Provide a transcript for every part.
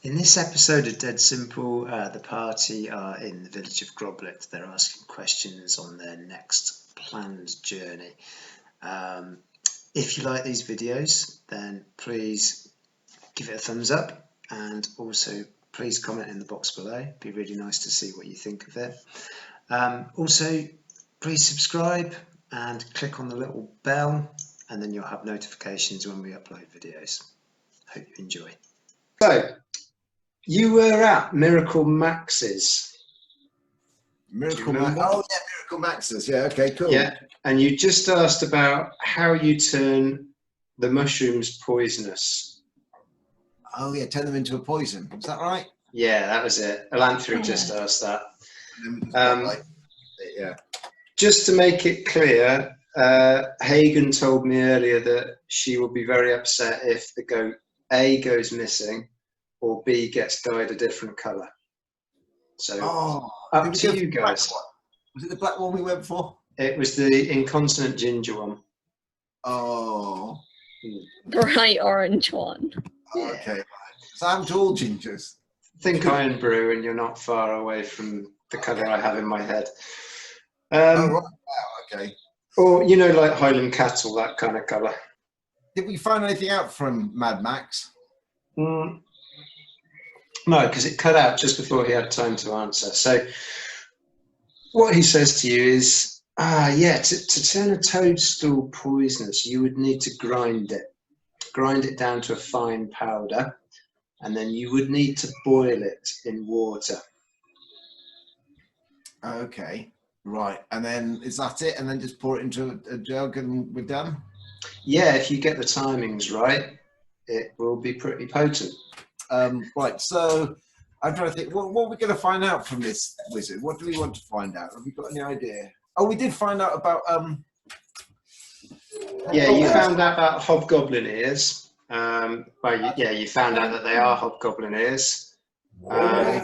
In this episode of Dead Simple, the party are in the village of Groblet. They're asking questions on their next planned journey. If you like these videos, then please give it a thumbs up, and also please comment in the box below. It'd be really nice to see what you think of it. Also, please subscribe and click on the little bell, and then you'll have notifications when we upload videos. Hope you enjoy. So, you were at Miracle Max's. Miracle Max. Oh yeah, Miracle Max's. Yeah. Okay. Cool. Yeah, and you just asked about how you turn the mushrooms poisonous. Oh yeah, turn them into a poison. Is that right? Yeah, that was it. Elanthri just asked that. Yeah. Just to make it clear, Hagen told me earlier that she will be very upset if the goat A goes missing or B gets dyed a different colour. So up to you guys. Was it the black one we went for? It was the incontinent ginger one. Oh. Bright orange one. Yeah. Okay. So I'm to all gingers. Think Iron Brew, and you're not far away from the colour I have in my head. Oh right. Wow. Okay. Or you know, like Highland cattle, that kind of colour. Did we find anything out from Mad Max? No, because it cut out just before he had time to answer. So what he says to you is, to turn a toadstool poisonous, you would need to grind it down to a fine powder, and then you would need to boil it in water. Okay, right. And then is that it? And then just pour it into a jug and we're done? Yeah, if you get the timings right, it will be pretty potent. Right, so I'm trying to think, what are we going to find out from this wizard? What do we want to find out? Have we got any idea? Oh, we did find out about... Yeah, you found out about hobgoblin ears. You found out that they are hobgoblin ears.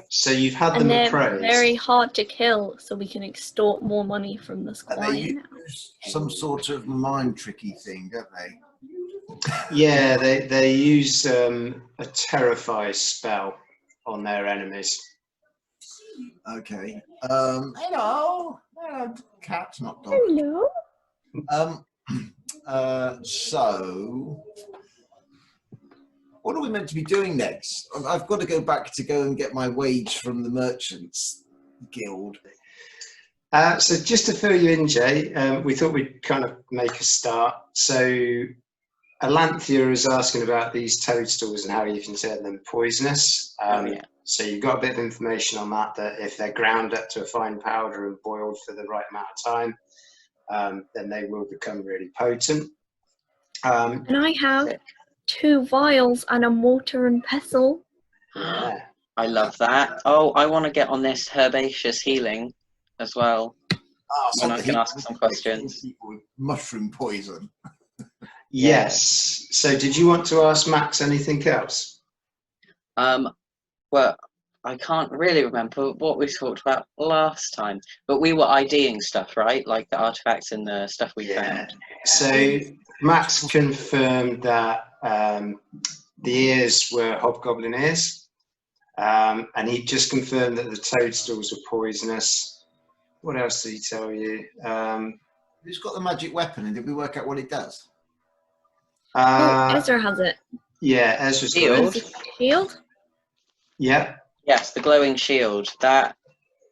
So you've had them appraised. And they're very hard to kill, so we can extort more money from the squire. They use some sort of mind tricky thing, don't they? Yeah, they use a terrify spell on their enemies. Okay. Hello, cat, not dog. Hello. So, what are we meant to be doing next? I've got to go and get my wage from the Merchants Guild. So just to fill you in, Jay, we thought we'd kind of make a start. So Alanthia is asking about these toadstools and how you can turn them poisonous. So you've got a bit of information on that if they're ground up to a fine powder and boiled for the right amount of time, then they will become really potent. And I have 2 vials and a mortar and pestle. Yeah. I love that. Oh, I want to get on this herbaceous healing as well. And I can ask some questions. People with mushroom poison. Yes. So did you want to ask Max anything else? Well, I can't really remember what we talked about last time, but we were IDing stuff, right? Like the artifacts and the stuff we found. So Max confirmed that the ears were hobgoblin ears, and he just confirmed that the toadstools were poisonous. What else did he tell you? Who's got the magic weapon, and did we work out what it does? Ezra has it. Yeah, Ezra's Shield. got it. Shield? Yeah. Yes, the glowing shield. That,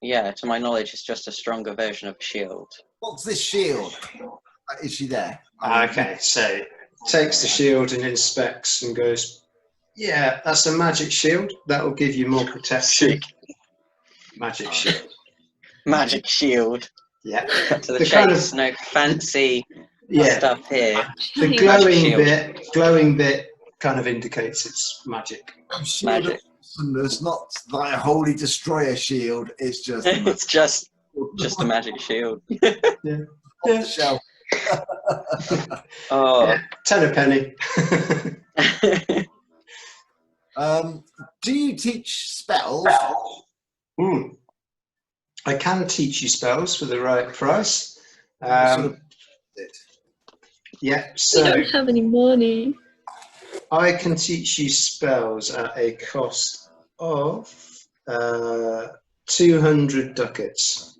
yeah, to my knowledge, is just a stronger version of shield. What's this shield? Is she there? Okay, so takes the shield and inspects and goes, yeah, that's a magic shield. That will give you more protection. Magic shield. Magic shield. Yeah. Cut to the The chase. kind of- No fancy stuff here. The glowing bit kind of indicates it's magic. Magic. It's not like a holy destroyer shield. It's just. It's just a magic shield. Yeah. Shelf. Oh. Yeah, 10 a penny. Do you teach spells? I can teach you spells for the right price. Yeah, so We don't have any money. I can teach you spells at a cost of 200 ducats.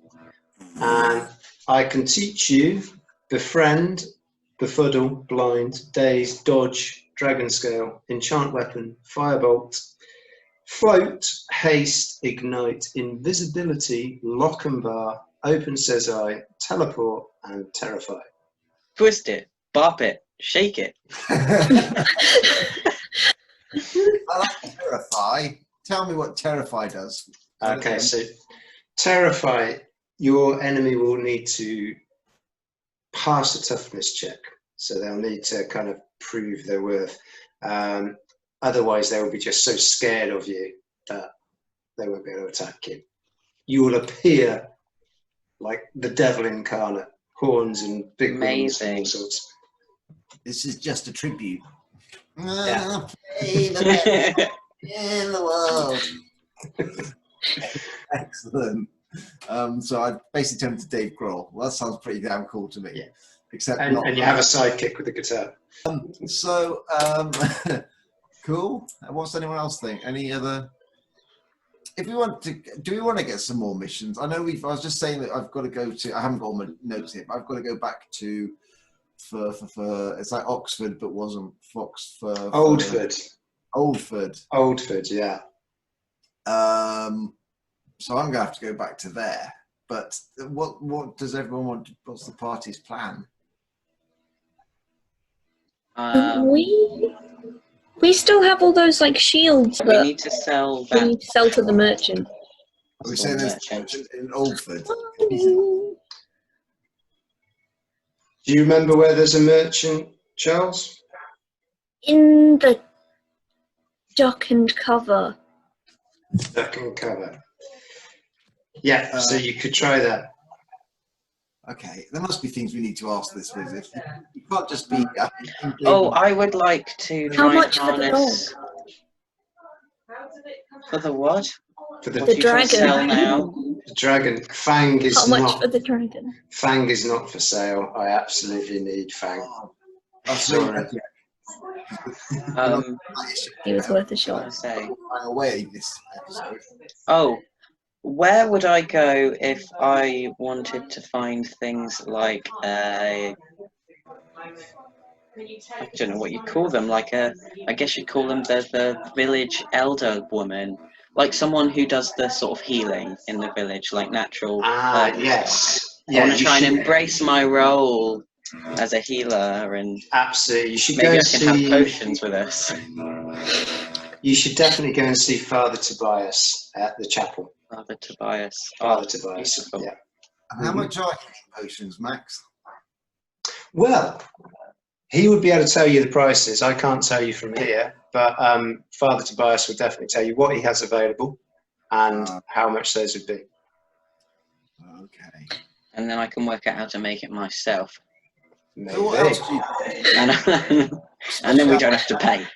And I can teach you befriend, befuddle, blind, daze, dodge, dragon scale, enchant weapon, firebolt, float, haste, ignite, invisibility, lock and bar, open says I, teleport, and terrify. Twist it, bop it, shake it. I like terrify. Tell me what terrify does. Okay, so terrify, your enemy will need to pass a toughness check. So they'll need to kind of prove their worth. Otherwise, they will be just so scared of you that they won't be able to attack you. You will appear like the devil incarnate, horns and big wings and all sorts. This is just a tribute. Yeah. Play the best in the world. Excellent. So I basically turned to Dave Grohl. Well, that sounds pretty damn cool to me. Yeah. Except and you have a sidekick with a guitar. Cool. What's anyone else think? Any other? If we want to, do we want to get some more missions? I know I was just saying that I've got to go to. I haven't got all my notes here, but I've got to go back to for it's like Oxford, but wasn't Fox for Oldford. Oldford, yeah. So I'm gonna have to go back to there. But what does everyone want? What's the party's plan? We still have all those like shields We that need to sell we that. need to sell to the merchant. Are we saying there's a merchant in Oldford? Oh, Do you remember where there's a merchant, Charles? in the duck and cover. Duck and cover. Yeah, so you could try that. Okay, there must be things we need to ask this wizard. You can't just be. Oh, I would like to How try much and for the harness. dog? For the what? For What The do you try to dragon. sell now? the dragon. Fang is How much not. for the dragon? Fang is not for sale. I absolutely need Fang. Sorry. He was worth a shot. Say. Away this episode. Oh, where would I go if I wanted to find things like I don't know what you call them, like I guess you'd call them the village elder woman, like someone who does the sort of healing in the village, like natural. Yes. I want to try and embrace my role as a healer, and absolutely. You should maybe go I and can see. have potions with us. You should definitely go and see Father Tobias at the chapel. Father Tobias. Father Tobias. Beautiful. Yeah. How much are healing potions, Max? Well, he would be able to tell you the prices. I can't tell you from here, but Father Tobias will definitely tell you what he has available and how much those would be. Okay. And then I can work out how to make it myself. Maybe. So what else do you do? And then we don't have to pay.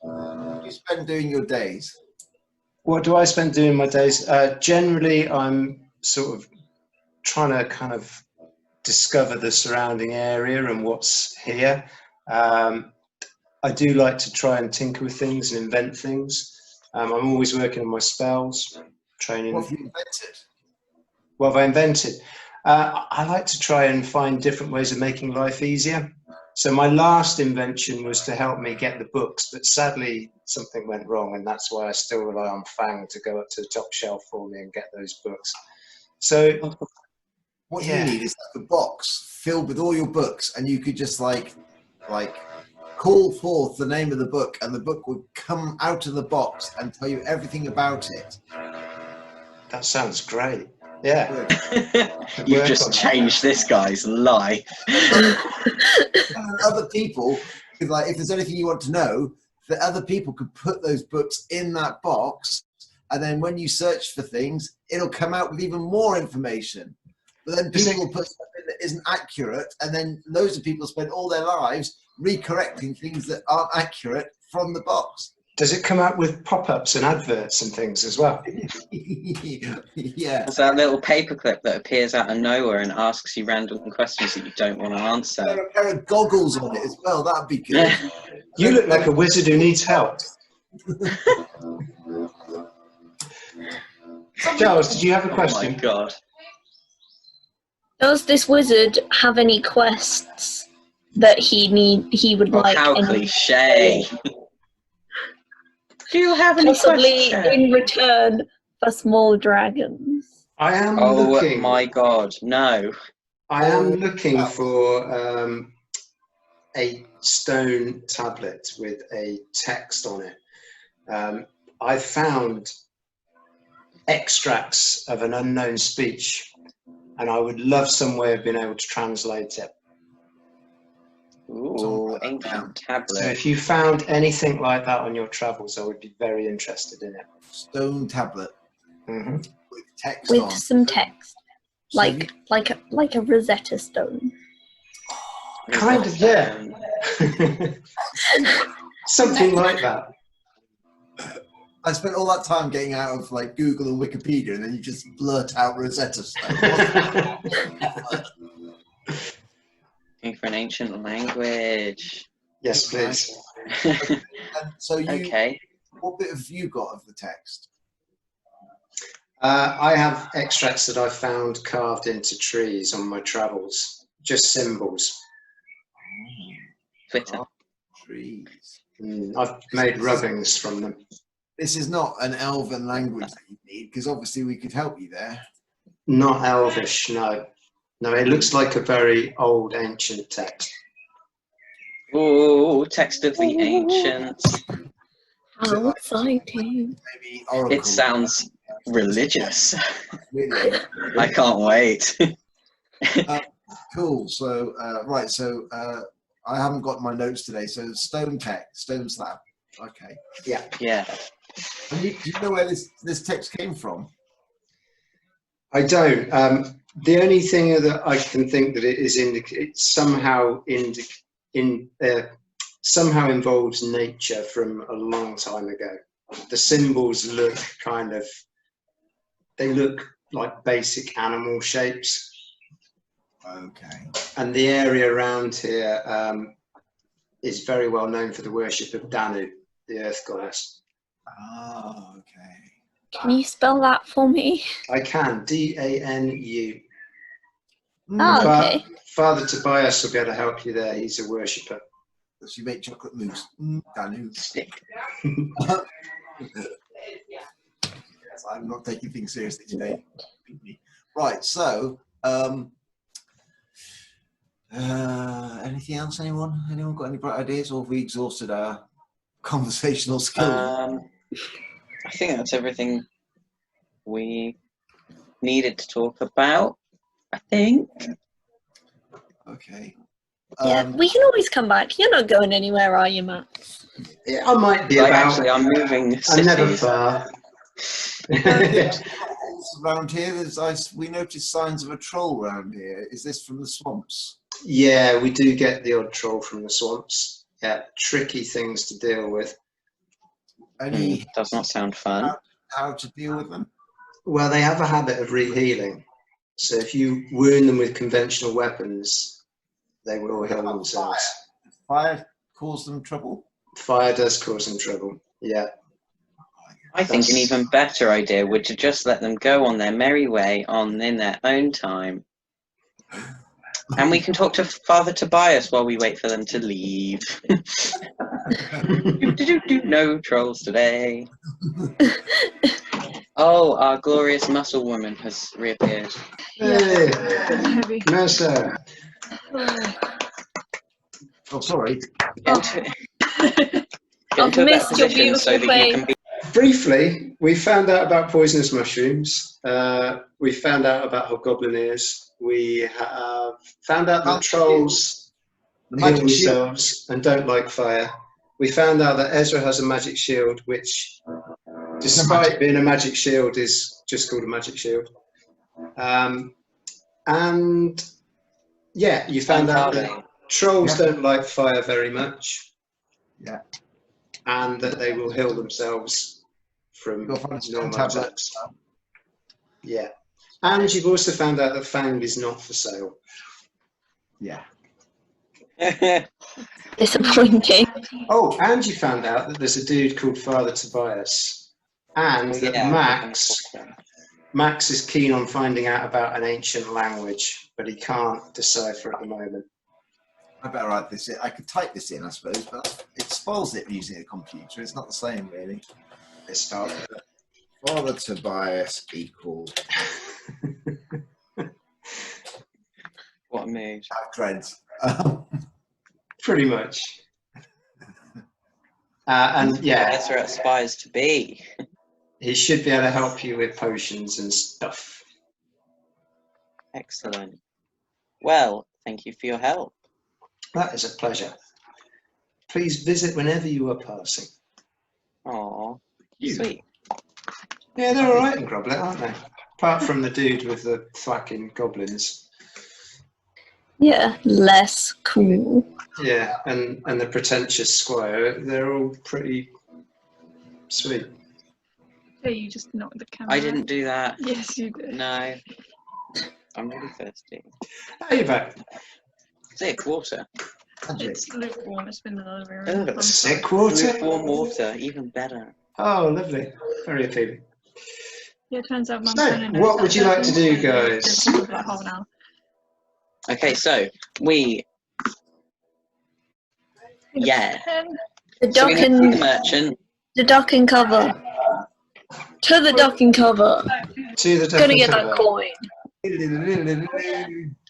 What do you spend doing your days? What do I spend doing my days? Generally, I'm sort of trying to kind of discover the surrounding area and what's here. I do like to try and tinker with things and invent things. I'm always working on my spells, training. What have you invented? What have I invented? I like to try and find different ways of making life easier. So my last invention was to help me get the books, but sadly something went wrong, and that's why I still rely on Fang to go up to the top shelf for me and get those books. So what you need is like a box filled with all your books, and you could just like call forth the name of the book, and the book would come out of the box and tell you everything about it. That sounds great. Yeah. You've just changed this guy's life. Other people could, like, if there's anything you want to know, that other people could put those books in that box, and then when you search for things, it'll come out with even more information. But then people will put stuff in that isn't accurate, and then loads of people spend all their lives recorrecting things that aren't accurate from the box. Does it come out with pop-ups and adverts and things as well? Yeah. There's that little paperclip that appears out of nowhere and asks you random questions that you don't want to answer. There are a pair of goggles on it as well. That'd be good. You look like a wizard who needs help. Giles, did you have a Oh my question? god. Does this wizard have any quests that he would Oh, like? how any- cliche. Do you have any Possibly questions? in return for small dragons. I am Oh looking. my god, no. I am looking for a stone tablet with a text on it. I found extracts of an unknown speech, and I would love some way of being able to translate it. Ooh, ancient So tablet. if you found anything like that on your travels, I would be very interested in it. Stone tablet Mm-hmm. with text With on. some text, So have you- like a Rosetta Stone. Kind of, yeah. Something like that. I spent all that time getting out of like Google and Wikipedia, and then you just blurt out Rosetta Stone. Looking for an ancient language. Yes, please. And so you, Okay. what bit have you got of the text? I have extracts that I found carved into trees on my travels, just symbols. Twitter. Trees. I've made rubbings from them. This is not an elven language that you need, because obviously we could help you there. Not elvish, no. No, it looks like a very old, ancient text. Ooh, text of the ancients. How exciting! Maybe oracle. It sounds religious. Really. I can't wait. Cool. So right. So I haven't got my notes today. So stone text, stone slab. Okay. Yeah. And do you know where this text came from? I don't. The only thing that I can think that it is somehow somehow involves nature from a long time ago. The symbols look they look like basic animal shapes. Okay. And the area around here is very well known for the worship of Danu, the earth goddess. Oh, okay. Can you spell that for me? I can. D-A-N-U. Oh, okay. Father Tobias will be able to help you there. He's a worshipper. Does she make chocolate mousse? Danu. Stick. Yes, I'm not taking things seriously today. Right. So, anything else? Anyone? Anyone got any bright ideas, or have we exhausted our conversational skills? I think that's everything we needed to talk about. I think. Okay. Yeah, we can always come back. You're not going anywhere, are you, Matt? Yeah, I might be Like, about. actually, I'm moving I'm never cities. far. Around here, we noticed signs of a troll around here. Is this from the swamps? Yeah, we do get the odd troll from the swamps. Yeah, tricky things to deal with. Any Does not sound fun. how to deal with them? Well, they have a habit of rehealing. So if you wound them with conventional weapons, they will heal themselves. Fire cause them trouble? Fire does cause them trouble. Yeah. I think an even better idea would to just let them go on their merry way in their own time. And we can talk to Father Tobias while we wait for them to leave. No trolls today. Oh, our glorious muscle woman has reappeared. Hey, Heavy. Mercer. Oh, sorry. I've missed your beautiful face. Briefly, we found out about poisonous mushrooms. We found out about hobgoblin ears. We have found out that trolls heal themselves and don't like fire. We found out that Ezra has a magic shield, which, despite being a magic shield, is just called a magic shield. And yeah, you found out that trolls don't like fire very much. Yeah. And that they will heal themselves from normal attacks. Yeah. And you've also found out that Fang is not for sale. Yeah. Disappointing. Oh, and you found out that there's a dude called Father Tobias. And that Max is keen on finding out about an ancient language, but he can't decipher at the moment. I better write this in. I could type this in, I suppose, but it spoils it using a computer. It's not the same, really. Let's start with it. Father Tobias equals What a mood. dreads. Pretty much. And yeah, Better aspires to be. he should be able to help you with potions and stuff. Excellent. Well, thank you for your help. That is a pleasure. Please visit whenever you are passing. Aw, You. sweet. Yeah, they're all right in Groblet, aren't they? Apart from the dude with the thwacking goblins. Yeah, less cool. Yeah, and the pretentious squire, they're all pretty sweet. Hey, you just knocked the camera. I didn't do that. Yes, you did. No. I'm really thirsty. How you back? Sick water. It's lukewarm. It's been in the living Oh, room. that's Sick water? Lukewarm water, even better. Oh, lovely. Very appealing. Yeah, it turns out Mum's So, gonna know what that would you like to do, and guys? it's been about half an hour. Okay, so yeah. The So we duck need the and merchant. the duck and cover. To the duck and cover. To the Gonna get cover. that coin.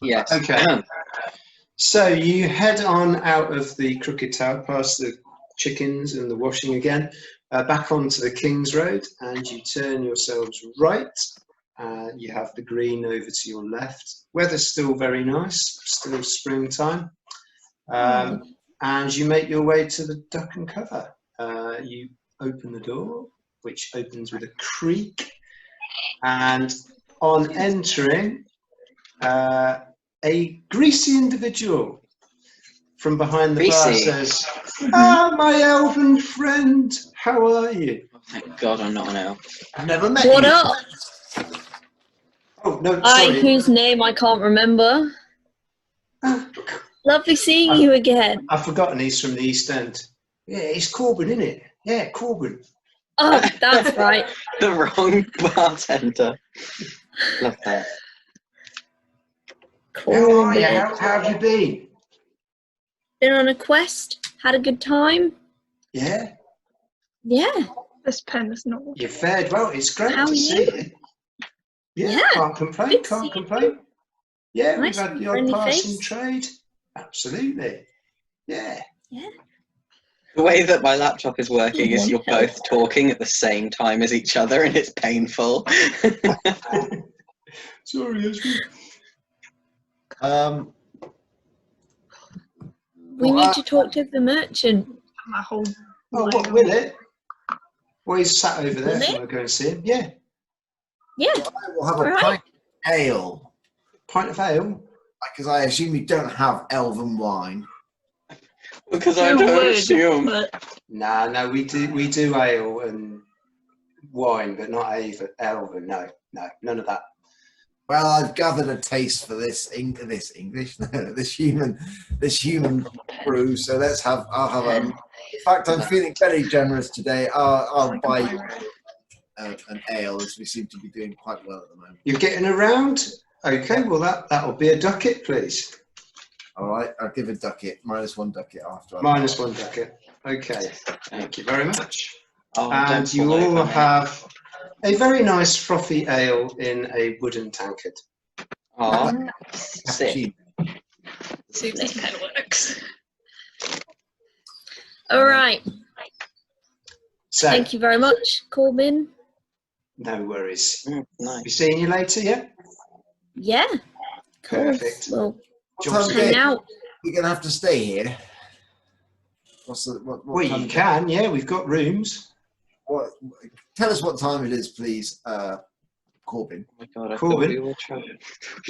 Yes. Okay. So you head on out of the Crooked Tower, past the chickens and the washing again, back onto the King's Road, and you turn yourselves right. You have the green over to your left. Weather's still very nice, still springtime. And you make your way to the duck and cover. You open the door, which opens with a creak, and on entering, a greasy individual from behind the bar Greasy. says, "Ah, my elven friend, how are you?" Thank God I'm not an elf. I've never met What you. up? Oh, no, I, sorry. whose name I can't remember. Lovely seeing you again. I've forgotten he's from the East End. Yeah, it's Corbin, isn't it? Yeah, Corbin. Oh, that's right. The wrong bartender. Love that. How are you? Corbin. How have you been? Been on a quest? Had a good time? Yeah, Yeah. This pen is not. you fared well. It's great How to are see you? you. Yeah, Yeah, can't complain, good to can't see you. complain. Yeah, Nice we've had the odd friendly passing face. trade. Absolutely. Yeah. Yeah. The way that my laptop is working is One you're health. both talking at the same time as each other, and it's painful. Sorry, Ezra. We need to talk to the merchant. My whole. Oh, leg what, on. will it? Well, he's sat over there Will if it? you want to go and see him. Yeah. Yeah. We'll have a Right. pint of ale. Pint of ale. Because I assume you don't have elven wine. Because I You don't would, assume. but Nah, no, we do ale and wine, but not elven. No, none of that. Well, I've gathered a taste for this English, this human brew. So I'll have a. In fact, I'm feeling very generous today. I'll buy an ale, as we seem to be doing quite well at the moment. You're getting around. Okay, well that'll be a ducat, please. All right, I'll give a ducat, -1 ducat after. -1 ducat. Okay, thank you very much. Oh, And don't you fall over, all mate. have a very nice frothy ale in a wooden tankard. Aw, Cappuccino. sick. see if this pen works. All right. So, Thank you very much, Corbin. no worries. Nice. Be seeing you later, yeah? Yeah. Cool. Perfect. We'll Johnson. hang out. We're gonna have to stay here. What Well, time you is it? can, yeah, we've got rooms. Tell us what time it is, please, Corbin. Oh my God, I Corbin. thought we were trying to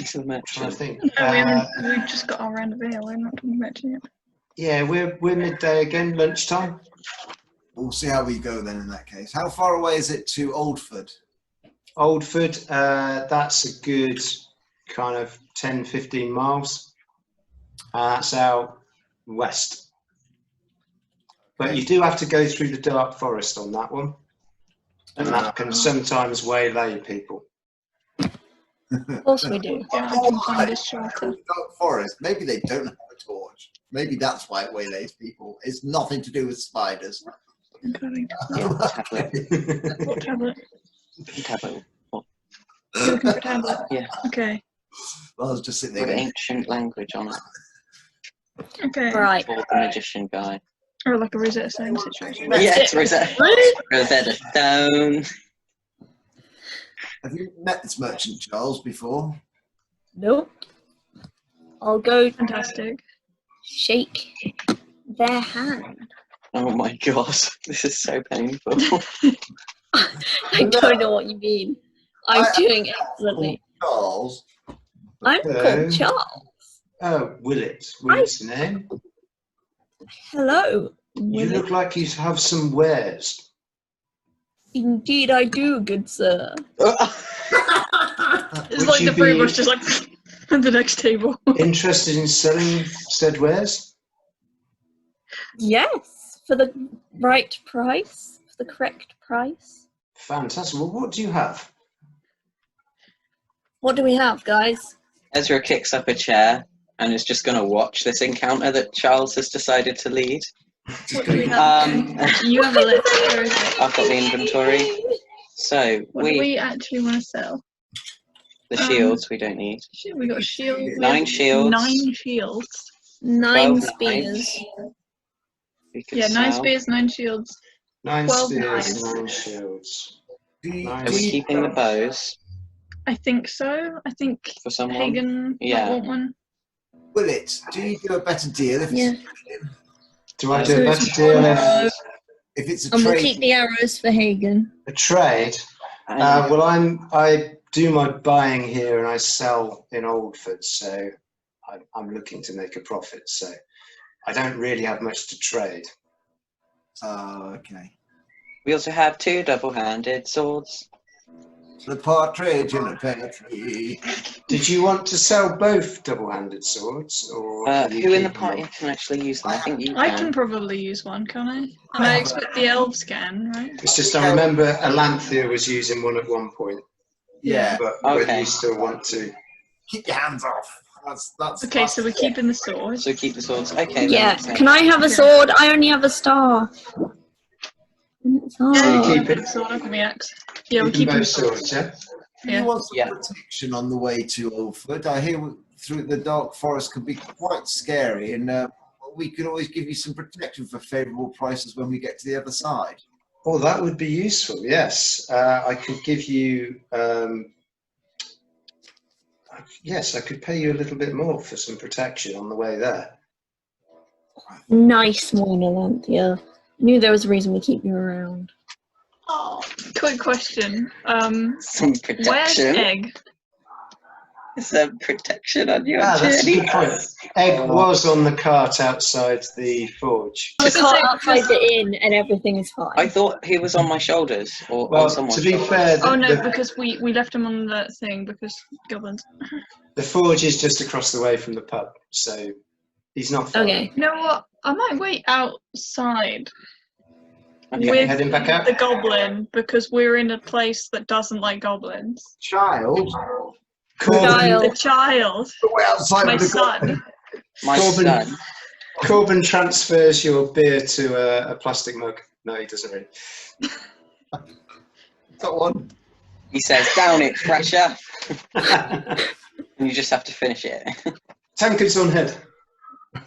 Trying to merchant. think. No, we haven't. We've just got our round of ale. We're not talking about it yet. Yeah, we're midday again, lunchtime. We'll see how we go then in that case. How far away is it to Oldford? Oldford, that's a good kind of 10, 15 miles. That's out west. But you do have to go through the dark forest on that one. And that can sometimes waylay people. Of course we do. Yeah, I can find this shelter. Dark forest. Maybe they don't have a torch. Maybe that's why it waylays people. It's nothing to do with spiders. I'm going to Yeah, tablet. what tablet? Tablet. What? You're looking for a tablet? Yeah. Okay. Well, I was just sitting With there. ancient language on it. Okay. Right. For the magician guy. Or like a Rosetta Stone situation. Yes, Rosetta Stone. Have you met this merchant, Charles, before? Nope. I'll go Fantastic. shake their hand. Oh my god, this is so painful. I don't know what you mean. I'm doing excellently. Charles. I'm Hello. called Charles. Oh, Willet. Willet's the name. Hello. You look like you have some wares. Indeed I do, good sir. It's Would like you the three of be- us just like at the next table. Interested in selling said wares? Yes, for the right price, for the correct price. Fantastic. Well, what do you have? What do we have, guys? Ezra kicks up a chair and is just going to watch this encounter that Charles has decided to lead. What do we have? You have a list. Where is it? I've got the inventory. So, What do we actually want to sell? the shields we don't need. Shit, we got a shield. We 9 have shields. 9 shields. 9 12 spears. We could Yeah, 9 sell. spears, 9 shields. 9 12 spears, knives. 9 shields. Are we keeping the bows I think so. I think for someone? Hagen Yeah. might want one. Willet, do you do a better deal if it's, Yeah. Do I So do a it's better deal arrow. if it's a And we'll trade? keep the arrows for Hagen. A trade? Well, I do my buying here and I sell in Oldford, so I'm looking to make a profit. So I don't really have much to trade. Oh, okay. We also have 2 double-handed swords. The partridge in a pear tree. Did you want to sell both double-handed swords, or can you Who in the keep party them? can actually use them? I think you I can. can probably use one, can I? And I expect the elves can, right? It's just I remember Alanthea was using one at one point, Yeah. but whether Okay. you still want to. Keep your hands off. That's Okay, so we're keeping the sword. So keep the swords. Okay. that Yeah, makes sense. can I have a sword? I only have a staff. It's Yeah, hard. you you keep keep the sword. I've got my axe. Yeah, we're Keeping keeping both swords, yeah? You Yeah. want some Yeah. protection on the way to Oldford. I hear through the dark forest can be quite scary, and we could always give you some protection for favourable prices when we get to the other side. Oh, that would be useful, yes. I could give you, yes, I could pay you a little bit more for some protection on the way there. Nice one, Alanthea. Knew there was a reason we keep you around. Oh, quick question. Some Where's protection. Egg? Is there protection on your That's a journey? good point. Egg was on the cart outside the forge. The was gonna cart say, outside the inn and everything is fine. I thought he was on my shoulders or Well, on someone's to be shoulders. fair, Oh no, the because we left him on the thing because goblins. forge is just across the way from the pub, so he's not far. Okay. You know what? I might wait outside Okay, with heading back out? the goblin because we're in a place that doesn't like goblins. Child, Corbin, Child. The child, we're outside my with the son. My Corbin. son. Corbin transfers your beer to a plastic mug. No, he doesn't really. got one. He says, "Down it, Thrasher," and you just have to finish it. Tankards on head.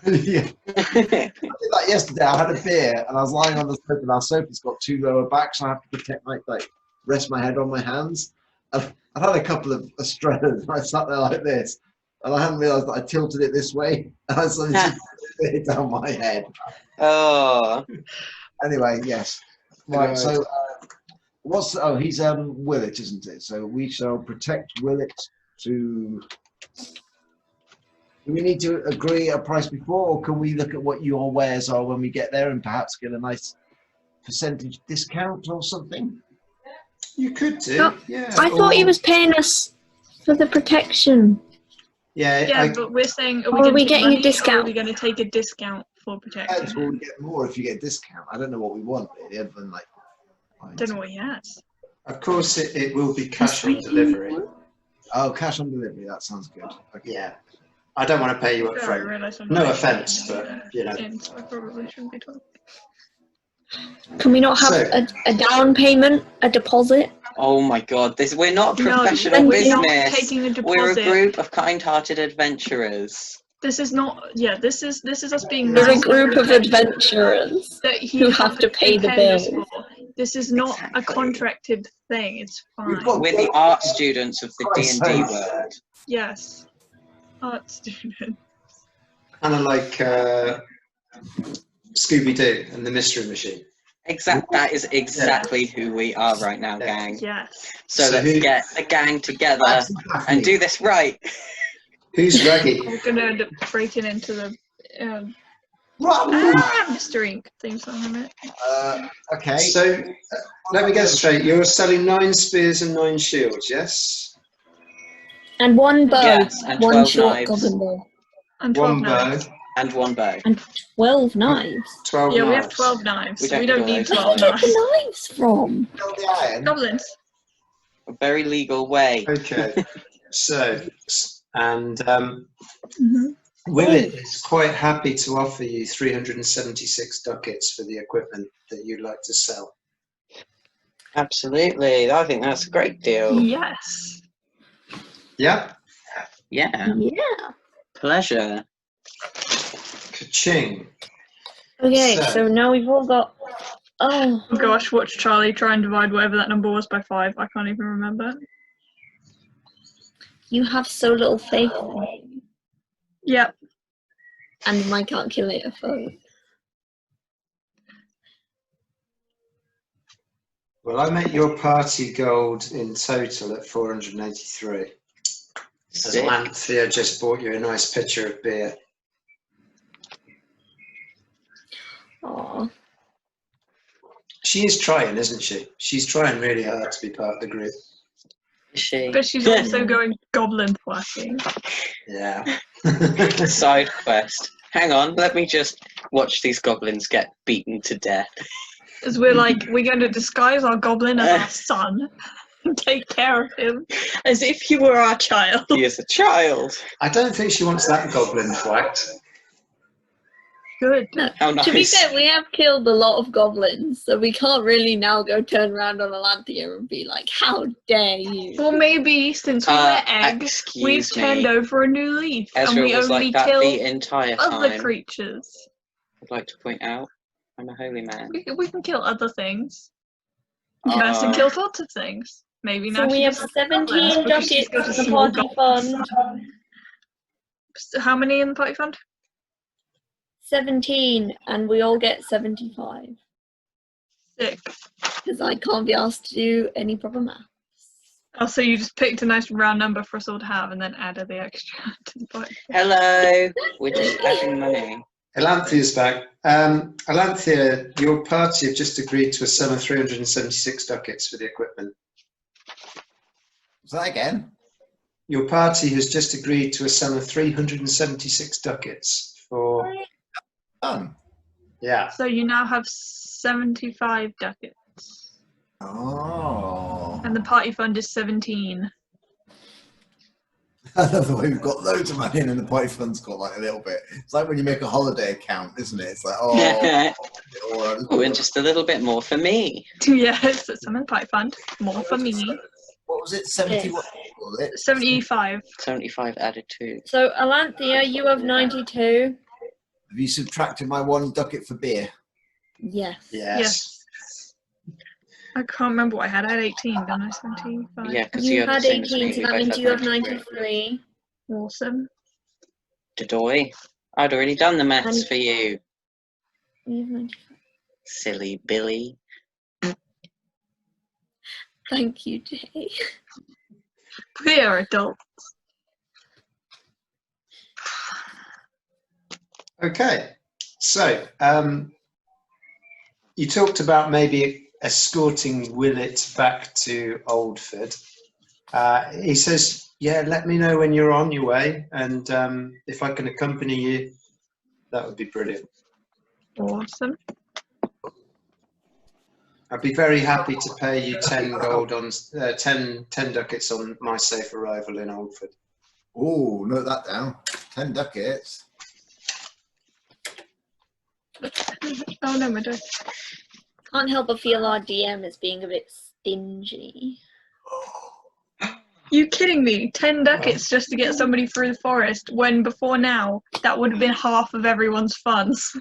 Yeah. I did that yesterday. I had a beer and I was lying on the sofa, and our sofa's got 2 lower backs, and I have to protect like rest my head on my hands. I've had a couple of Australians, and I sat there like this, and I hadn't realised that I tilted it this way, and I suddenly just put it down my head. Oh, Anyway, yes. Right. Right. So, he's Willet, isn't it? So we shall protect Willet to. Do we need to agree a price before, or can we look at what your wares are when we get there and perhaps get a nice percentage discount or something? You could do, No, yeah. I thought he was paying us for the protection. Yeah, Yeah, I, but we're saying, Or are we getting a money, or are discount? we going to take a discount for Depends, protection? will we get more if you get a discount? I don't know what we want really, other than like. Don't know what he has. of course, it will be cash on Yes, delivery. Oh, cash on delivery. That sounds good. Okay. Yeah. I don't want to pay you up Yeah, I front. realised I'm No not offence, actually but, you know. in, so I probably shouldn't be talking. Can we not have So- a down payment, a deposit? Oh my god, we're not a professional No, we're not business. taking a deposit. We're a group of kind-hearted adventurers. This is not. Yeah, this is us being We're a nice group of adventurers that he who has have to pay the pay us bill. for. This is not a Exactly. contracted thing. It's We've fine. got- We're the art students of the Christ's D&D sake. world. Yes, art student. Kind of like Scooby-Doo and the Mystery Machine. That is exactly who we are right now, gang. Yes. So So let's who- get a gang together That's exactly. and do this right. Who's Raggy? We're gonna end up breaking into the Run! Mr. Ink theme song in it. Okay. So, let me get straight. You're selling 9 spears and 9 shields, yes? And one bow, Yes, and one 12 short knives. goblin bow, And 12 1 bow, knives. And one bow. and 12 knives. 12 Yeah, knives. we have 12 knives, We so we don't don't need need all 12 those. Where do you get knives. the knives from? Kill the iron. Goblins. A very legal way. Okay. So, and Mm-hmm. Willet is quite happy to offer you 376 ducats for the equipment that you'd like to sell. Absolutely. I think that's a great deal. Yes. Yeah? Yeah. Yeah. Pleasure. Ka-ching. Okay, So- so now we've all got. Oh, Oh gosh, watch Charlie try and divide whatever that number was by 5. I can't even remember. you have so little faith in me Yep. and my calculator phone. Well, I make your party gold in total at 483. As Sick. Lanthea just bought you a nice pitcher of beer. Aw. She is trying, isn't she? She's trying really hard to be part of the group. Is she? But she's also going goblin thwacking. Yeah. Side quest. Hang on, let me just watch these goblins get beaten to death. As we're like, we're going to disguise our goblin as our son and take care of him as if he were our child. He is a child. I don't think she wants that goblin whacked. Good. How nice. To be fair, we have killed a lot of goblins, so we can't really now go turn around on Alanthea and be like, how dare you? Well, maybe since we were eggs, we've excuse turned me. over a new leaf Ezra and we was only like that kill the entire other time. creatures. I'd like to point out, I'm a holy man. We can kill other things. Madison kills lots of things. Maybe now So we she have doesn't 17 because she's ducats got a in the small party goblin. fund. How many in the party fund? 17, and we all get 75. Sick. Because I can't be asked to do any proper math. Oh, so you just picked a nice round number for us all to have and then added the extra to the party. Hello. We're just adding money. Alanthea's back. Alanthea, your party have just agreed to a sum of 376 ducats for the equipment. Say that again. Your party has just agreed to a sum of 376 ducats for. Done. Yeah. So you now have 75 ducats. Oh. And the party fund is 17. I love the way we've got loads of money in and the party fund's got like a little bit. It's like when you make a holiday account, isn't it? It's like, Oh, and just a little bit more for me. Yes, that's some in the party fund. More for me. What was it? 70 what was it? 75. 75 added 2. So, Alanthea, you have 92. Have you subtracted my 1 ducat for beer? Yes. Yes. I can't remember what I had. I had 18, didn't I? 75. Yeah, because You have the had same as me. 18, so We that both means you have 93. 93. Awesome. Dodoy. I'd already done the maths And- for you. You have 95. Silly Billy. Thank you, Jay. We are adults. Okay. So, you talked about maybe escorting Willett back to Oldford. He says, yeah, let me know when you're on your way, and if I can accompany you, that would be brilliant. Awesome. I'd be very happy to pay you 10 gold on 10 ducats on my safe arrival in Oldford. Oh, note that down. 10 ducats. Oh no, my dice. Can't help but feel our DM is being a bit stingy. You kidding me? 10 ducats just to get somebody through the forest, when before now that would have been half of everyone's funds.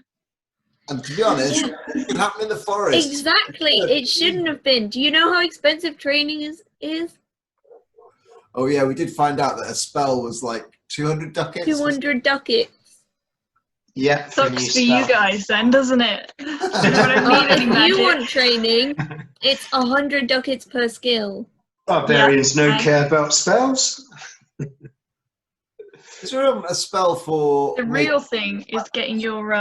And to be honest, it can happen in the forest. Exactly. It shouldn't have been. Do you know how expensive training is? Oh yeah, we did find out that a spell was like 200 ducats. 200 ducats. Yeah, Sucks for you guys then, doesn't it? You know what I mean? Any If you magic. want training, it's 100 ducats per skill. Barbarians Yeah, no care about spells. Is there a spell for The real thing is getting your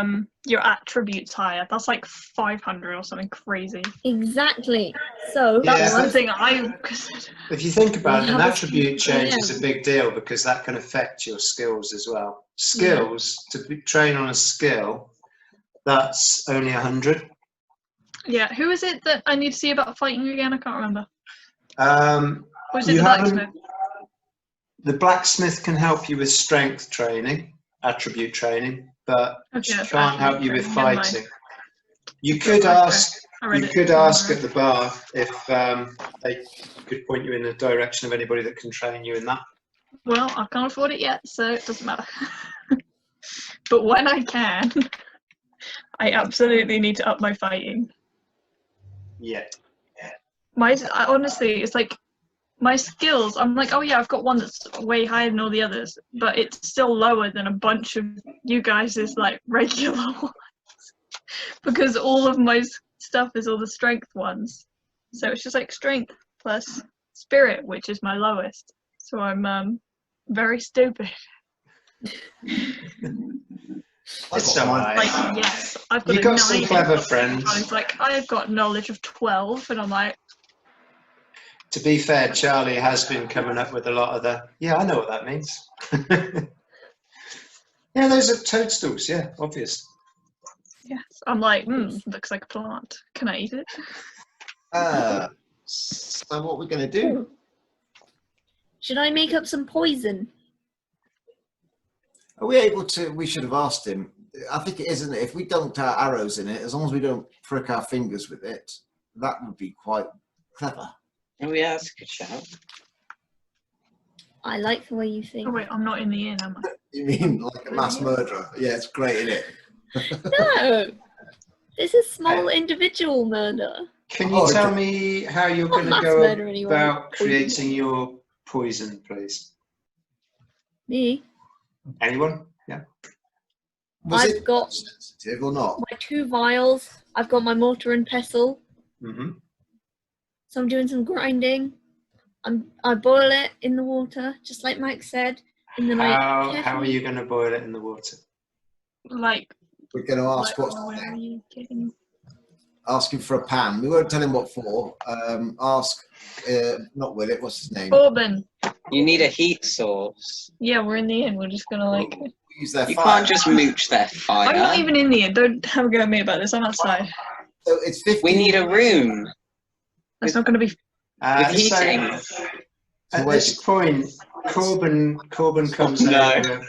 attributes higher. That's like 500 or something crazy. Exactly. So Yeah. That's what- the thing I. If you think about it, We an have a attribute few- change yeah. is a big deal because that can affect your skills as well. Skills, train on a skill, that's only 100. Yeah, who is it that I need to see about fighting again? I can't remember. Was it You the haven't- blacksmith? The blacksmith can help you with strength training, attribute training, but Okay, she that's can't help attribute you with training, never mind. fighting. You Okay, could okay. ask. I read You it. could ask at the bar if they could point you in the direction of anybody that can train you in that. Well, I can't afford it yet, so it doesn't matter. But when I can, I absolutely need to up my fighting. Yeah. Honestly, it's like my skills. I'm like, oh yeah, I've got one that's way higher than all the others, but it's still lower than a bunch of you guys' like regular ones because all of my stuff is all the strength ones. So it's just like strength plus spirit, which is my lowest. So I'm very stupid. It's got mine. alright. Like, yes, I've got You a got some 9. clever And friends. he's like, I've got knowledge of 12, and I'm like, To be fair, Charlie has been coming up with a lot of the. Yeah, I know what that means. Yeah, those are toadstools. Yeah, obvious. yes. I'm like, looks like a plant. Can I eat it? So what we're going to do? Should I make up some poison? Are we able to? We should have asked him. I think it is, isn't it? If we dunked our arrows in it, as long as we don't prick our fingers with it, that would be quite clever. Oh yeah, that's a good shout. I like the way you think. Oh wait, I'm not in the inn, am I? You mean like a mass murderer? Yeah, it's great, isn't it? No! This is small individual murder. Can you Oh, tell okay. me how you're Not going to mass go murder anyway. about Poison. creating your poison, please? Me? Anyone? Yeah. Was I've it got- sensitive or not? My 2 vials. I've got my mortar and pestle. Mm-hmm. So I'm doing some grinding. I boil it in the water, just like Mike said. And then How are you going to boil it in the water? Like, We're going to ask where what's are you getting? asking for a pan. We won't tell him what for. Ask, not Willet. What's his name? Corbin. You need a heat source. Yeah, we're in the inn. We're just gonna like. Use their You fire. can't just mooch their fire. I'm not even in the inn. Don't have a go at me about this. I'm outside. So it's 50. We need a room That's not gonna be. with So heating. at this point, Corbin comes No. over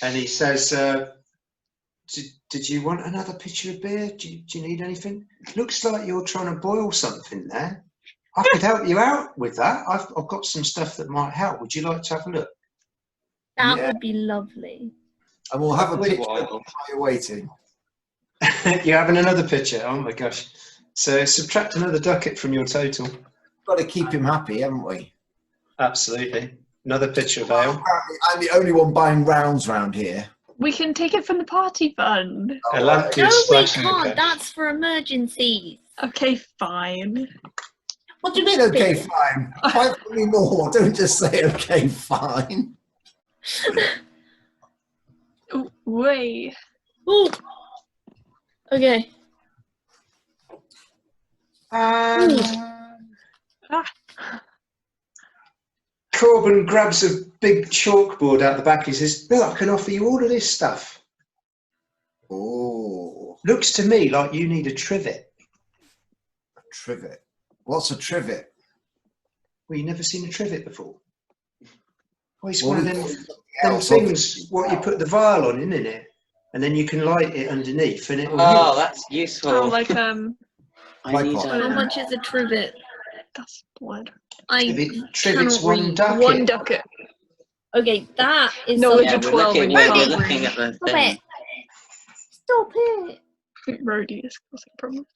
and he says, did you want another pitcher of beer? Do you need anything? Looks like you're trying to boil something there. I could help you out with that. I've got some stuff that might help. Would you like to have a look? That Yeah. would be lovely. And we'll have a Olive picture oil. while you're waiting. You're having another pitcher? Oh my gosh. So subtract another ducat from your total. Got to keep him happy, haven't we? Absolutely. Another pitcher of ale. Apparently, I'm the only one buying rounds round here. We can take it from the party fund. A lamp No, is we splashing can't. okay. That's for emergencies. Okay, fine. What do you mean, okay, fine? Buy me more. Don't just say, okay, fine. Ooh, wait. Ooh. Okay. Corbin grabs a big chalkboard out the back. He says, "Look, I can offer you all of this stuff. Oh, Looks to me like you need a trivet." a Trivet. What's a trivet? Well, you never seen a trivet before? Well, it's Well, one of we them, call it something them else, things what you put the vial on, isn't it? And then you can light it underneath and it will Oh, heat. that's useful. Oh, like I need Tripod. How much is a trivet? that's blood. Trivet's cannot one read. ducat. One ducat. Okay, that is No, something. it's a we're 12 looking, and we're, you we're can't looking read. at the Stop thing. it! Stop it! I think Rhodey is causing problems.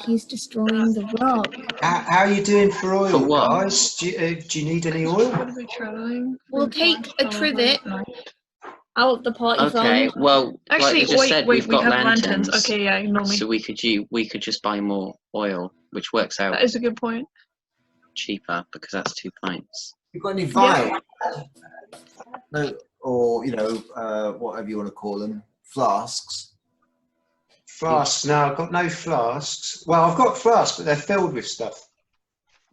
He's destroying the rug. How are you doing for oil, For what? guys? Do you need any oil? What are we traveling? We'll take a trivet out of the party Okay, fund. well, like Actually, we just said, wait, we've we got have lanterns. Okay, yeah, ignore me. So we could just buy more oil, which works out That is a good point. cheaper because that's 2 pints. You got any vials? No, or whatever you want to call them, flasks. Flasks? No, I've got no flasks. Well, I've got flasks, but they're filled with stuff.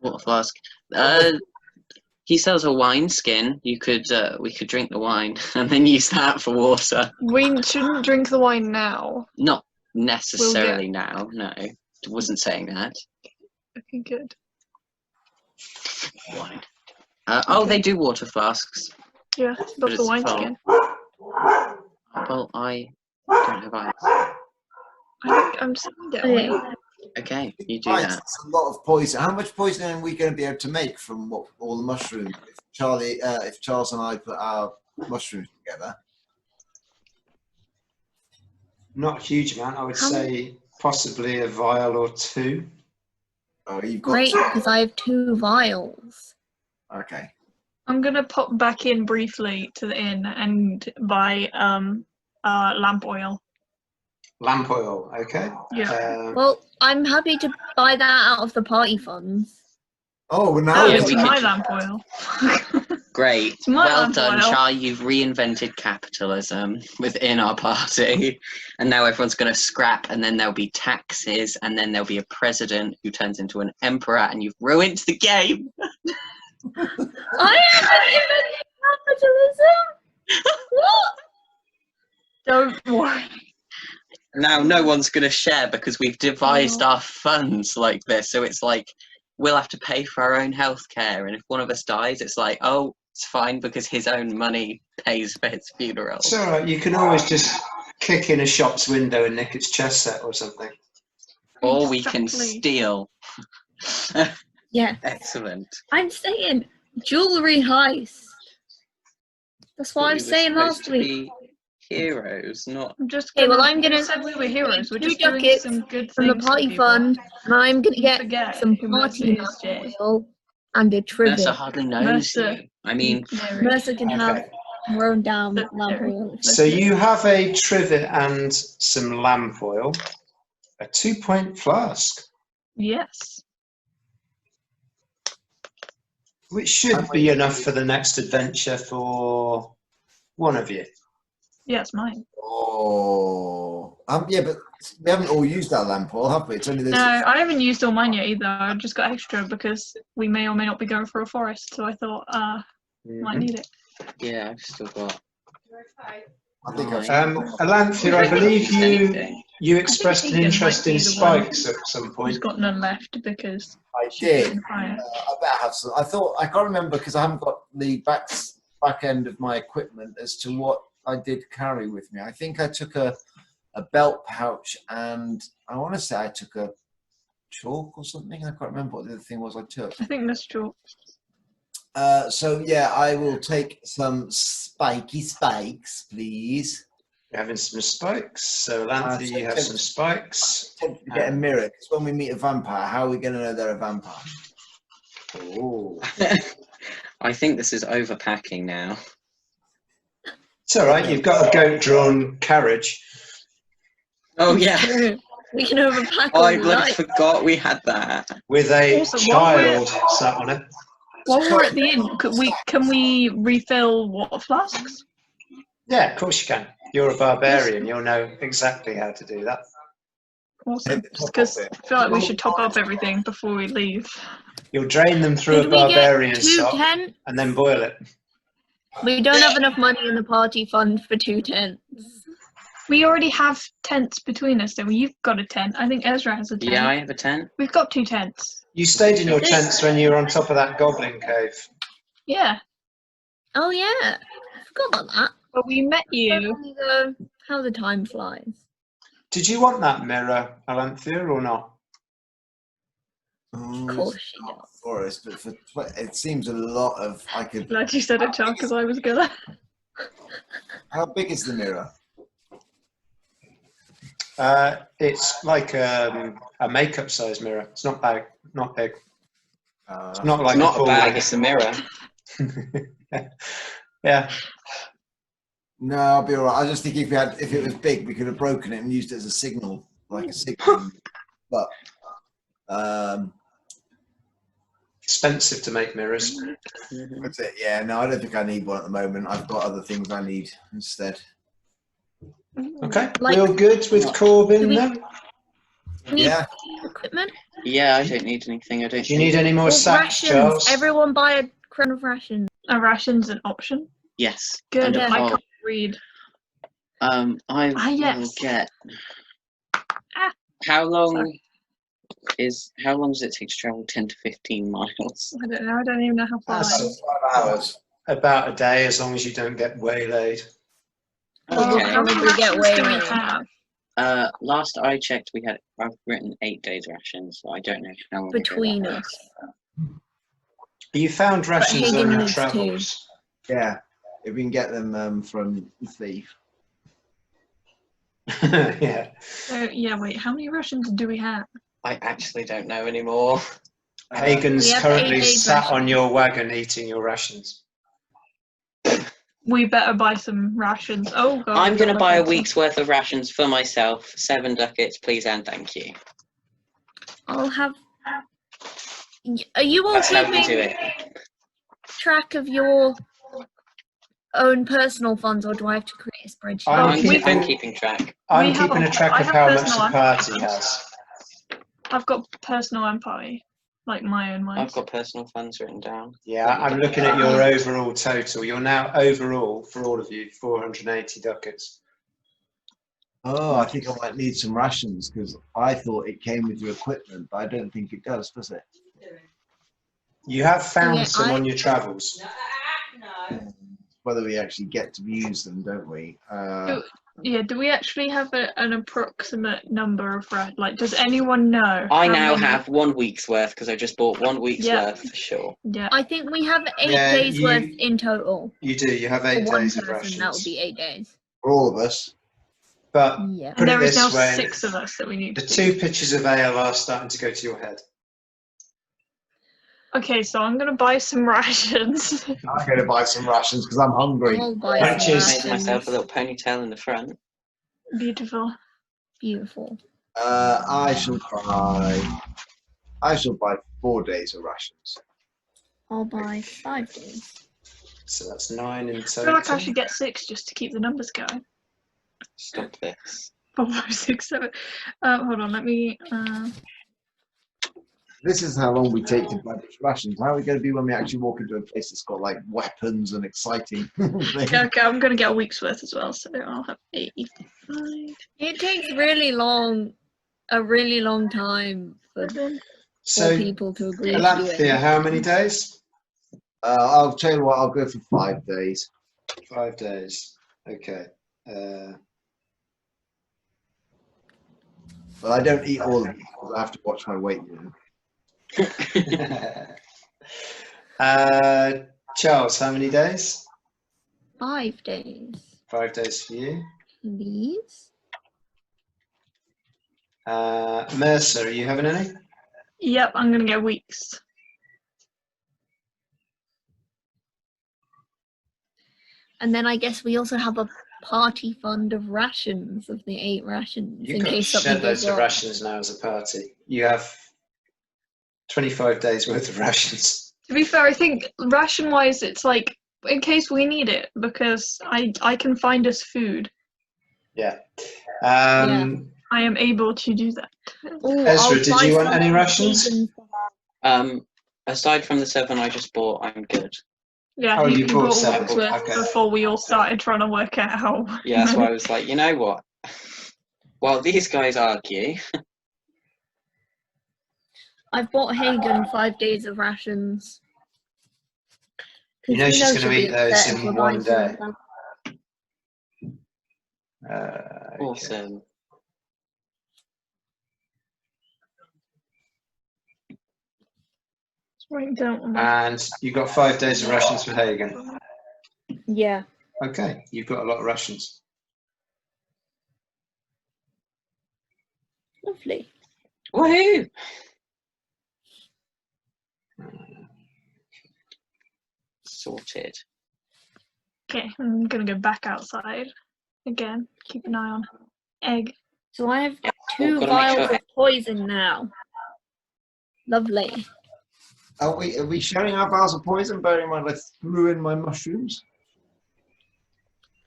Water flask. He sells a wine skin. We could drink the wine and then use that for water. We shouldn't drink the wine now. Not necessarily now. No, wasn't saying that. Okay, good. Wine. Oh, they do water flasks. Yeah, But but the it's wine full. skin. Well, I don't have ice. I'm saying that. Okay. Okay, you do Right, that. it's a lot of poison. How much poison are we going to be able to make from all the mushrooms? If Charles and I put our mushrooms together. Not a huge amount. I would How say possibly a vial or two. Oh, you've got Great, two. because I have 2 vials. Okay. I'm gonna pop back in briefly to the inn and buy lamp oil. Lamp oil, okay. Yeah. Well, I'm happy to buy that out of the party funds. Oh, well, now Oh, yeah, it's we my could- lamp oil. Great. It's my Well lamp done, oil. Char. You've reinvented capitalism within our party. And now everyone's going to scrap, and then there'll be taxes, and then there'll be a president who turns into an emperor, and you've ruined the game. I haven't invented capitalism! What? Don't worry. Now no one's going to share because we've devised our funds like this. So it's like we'll have to pay for our own healthcare, and if one of us dies, it's like, oh, it's fine because his own money pays for his funeral. It's all right. You can always just kick in a shop's window and nick its chess set or something. Or we can Exactly. steal. Yeah, Excellent. I'm saying jewelry heist. That's what I We was were saying supposed last to week. be heroes, not. I'm just Okay, gonna. well, I'm gonna you said we were heroes. We're 2 just doing ducats some good from the things for party people. fund, and I'm gonna You get forget some who Mercer party is, Jay. oil and a Mercer trivet. hardly knows Mercer. you. I mean, Mercer can have Okay. her own damn Look, lamp Terry. oil. So you have a trivet and some lamp oil, a 2-point flask, Yes. which should be enough for the next adventure for one of you. Yeah, it's mine. Oh. Yeah, but we haven't all used our lamp oil, have we? It's only this. No, I haven't used all mine yet either. I just got extra because we may or may not be going for a forest. So I thought, might need it. yeah, I've still got. I think I've Alanthea, I believe Anything. you expressed an Vegan interest might in be the one. spikes at some We've point. got none left because I she's did. getting fire. I better have some. I can't remember because I haven't got the back end of my equipment as to what I did carry with me. I think I took a belt pouch, and I want to say I took a chalk or something. I can't remember what the other thing was I took. I think that's true. So yeah, I will take some spiky spikes, please. You're having some spikes. So Alanthea, you have some spikes. Tempted to get a mirror because when we meet a vampire, how are we going to know they're a vampire? Oh. I think this is overpacking now. It's all right. You've got a goat-drawn carriage. Oh yeah. We can overpack Oh, all I we bloody like. forgot we had that. With a Also, while child sat on it. While we're at the inn, can we refill water flasks? Yeah, of course you can. You're a barbarian. You'll know exactly how to do that. Awesome. Because I feel like we should top up everything before we leave. You'll drain them through Did a we get barbarian 2 sock tents? and then boil it. We don't have enough money in the party fund for 2 tents. We already have tents between us, though. You've got a tent. I think Ezra has a tent. Yeah, I have a tent. We've got 2 tents. You stayed in your tents when you were on top of that goblin cave. Yeah. Oh yeah, I forgot about that. But we met you. How the time flies. Did you want that mirror, Alanthea, or not? Of course she Not does. Forest, but it seems a lot of. I could. Glad you said it, Charles, because I was gonna. How big is the mirror? It's like a makeup size mirror. It's not big. Not big. It's not like It's not a full bag, one. it's a mirror. Yeah. No, I'll be all right. I just think if it was big, we could have broken it and used it as a signal, like a signal. But Expensive to make mirrors. that's it. Yeah, no, I don't think I need one at the moment. I've got other things I need instead. Okay. Like- we all good with Corbin then? Yeah. Equipment. Yeah, I don't need anything. I don't. Do you need any more Or sacks, rations. Charles? Everyone buy a crown of rations. A ration's an option. Yes. Good. And a Yeah. I pole. can't read. I will yes. get. Ah, How long sorry. how long does it take to travel 10 to 15 miles? I don't know. I don't even know how far That's it is. 5 hours. About a day, as long as you don't get waylaid. Well, Okay. How many Probably get rations do we waylaid. have? Last I checked, I've written 8 days rations, so I don't know how long ago that Between was. us. You found rations Hagen on your needs travels. Yeah, if we can get them from the thief. Yeah. So, yeah, wait. How many rations do we have? I actually don't know anymore. Hagen's We have currently 8 days sat on rations. your wagon eating your rations. We better buy some rations. Oh god. I'm going to buy a week. week's worth of rations for myself. 7 ducats, please and thank you. I'll have. Are you all That's how we do keeping it. track of your own personal funds, or do I have to create a spreadsheet? I'm I'm keeping- keeping track. I'm We have keeping a- a track I of have how much personal the and party party. has. I've got personal and party, like my own ones. I've got personal funds written down. Yeah, I'm looking at your overall total. You're now overall, for all of you, 480 ducats. Oh, I think I might need some rations because I thought it came with your equipment, but I don't think it does it? You have found Yeah, some on your travels. Whether we actually get to use them, don't we? Yeah, do we actually have an approximate number of like? Does anyone know? I how now many- have 1 week's worth because I just bought 1 week's Yeah. worth for sure. Yeah. I think we have 8 Yeah, days you- worth in total. You do. You have For 8 one days of person, rations. that would be 8 days. For all of us. But Yeah. put And it there is this now way, 6 of us that we need. the to 2 pitchers of ale are starting to go to your head. Okay, so I'm gonna buy some rations. I'm going to buy some rations because I'm hungry. I'll buy Which some is- Made myself a rations. little ponytail in the front. Beautiful. Beautiful. I shall buy 4 days of rations. I'll buy 5 days. So that's 9 in I total. feel like I should get 6 just to keep the numbers going. Stop this. 4, 5, 6, 7. Hold on, let me. This is how long we take to buy these rations. How are we going to be when we actually walk into a place that's got like weapons and exciting things? Okay, I'm gonna get a week's worth as well, so I'll have 85. It takes a really long time for So, people to agree to do Alanthea, it. how many days? I'll tell you what, I'll go for 5 days. 5 days. Okay. But I don't eat all of them because I have to watch my weight. Charles, how many days? 5 days. 5 days for you. Please. Mercer, are you having any? Yep, I'm gonna get weeks. And then I guess we also have a party fund of rations, of the 8 rations, You've in got case something goes shitloads of wrong. rations now as a party. You have 25 days worth of rations. To be fair, I think ration wise, it's like in case we need it because I can find us food. Yeah. I am able to do that. Ooh, Ezra, I'll did buy you want some any rations? bacon. Aside from the 7 I just bought, I'm good. Yeah, Oh, he you bought bought seven, weeks worth okay. before we all started trying to work out how. Yeah, that's why I was like, you know what? While these guys argue, I've bought Hagen 5 days of rations. 'Cause You know she's going she'll to be eat those upset if in we're one buying food day. now. Okay. awesome. Right down on my And you've got 5 days of rations for Hagen. Yeah. Okay, you've got a lot of rations. Lovely. Woohoo! Sorted. Okay, I'm gonna go back outside again. Keep an eye on egg. So I have Yeah, 2 gotta make vials sure- of poison now. Lovely. Are we sharing our vials of poison? Bearing in mind I threw in my mushrooms.